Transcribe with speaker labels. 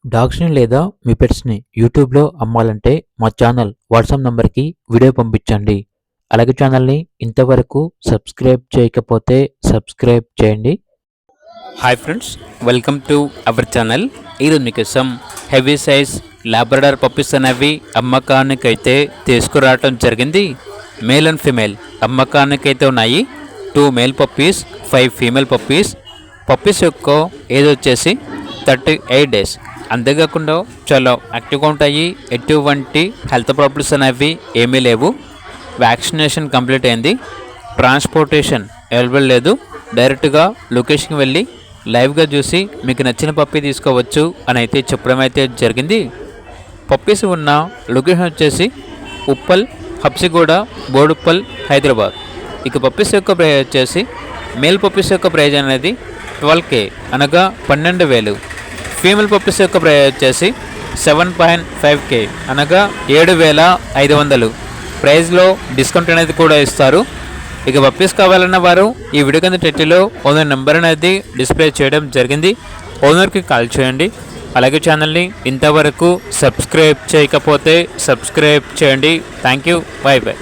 Speaker 1: డాగ్స్‌ని లేదా మీ పెట్స్‌ని యూట్యూబ్‌లో అమ్మాలంటే మా ఛానల్ వాట్సాప్ నంబర్‌కి వీడియో పంపించండి. అలాగే ఛానల్‌ని ఇంతవరకు సబ్స్క్రైబ్ చేయకపోతే సబ్స్క్రైబ్ చేయండి.
Speaker 2: Hi friends, welcome to our channel. ఈరోజు మీకోసం హెవీ సైజ్ లాబ్రడార్ పప్పీస్ అనేవి అమ్మకానికైతే తీసుకురావటం జరిగింది. మేల్ అండ్ ఫీమేల్ అమ్మకానికైతే ఉన్నాయి. 2 male puppies, 5 female puppies. Puppies యొక్క ఏజ్ వచ్చేసి 38 డేస్. అంతేకాకుండా చాలా యాక్టివ్గా ఉంటాయి. ఎటువంటి హెల్త్ ప్రాబ్లమ్స్ అనేవి ఏమీ లేవు. వ్యాక్సినేషన్ కంప్లీట్ అయింది. ట్రాన్స్పోర్టేషన్ అవైలబుల్ లేదు. డైరెక్ట్గా లొకేషన్కి వెళ్ళి లైవ్గా చూసి మీకు నచ్చిన పప్పీ తీసుకోవచ్చు అని అయితే చెప్పడం అయితే జరిగింది. పప్పీస్ ఉన్న లొకేషన్ వచ్చేసి ఉప్పల్, హబ్సిగూడ, బోడుప్పల్, హైదరాబాద్. ఇక పప్పీస్ యొక్క ప్రైజ్ వచ్చేసి మేల్ పప్పీస్ యొక్క ప్రైజ్ అనేది 12K అనగా 12,000. ఫీమేల్ పప్పీస్ యొక్క ప్రైజ్ వచ్చేసి 7.5K అనగా 7,500. ప్రైజ్లో డిస్కౌంట్ అనేది కూడా ఇస్తారు. ఇక పప్పీస్ కావాలన్న వారు ఈ వీడియో కింద టైటిల్లో ఓనర్ నెంబర్ అనేది డిస్ప్లే చేయడం జరిగింది. ఓనర్కి కాల్ చేయండి. అలాగే ఛానల్ని ఇంతవరకు సబ్స్క్రైబ్ చేయకపోతే సబ్స్క్రైబ్ చేయండి. Thank you. By by.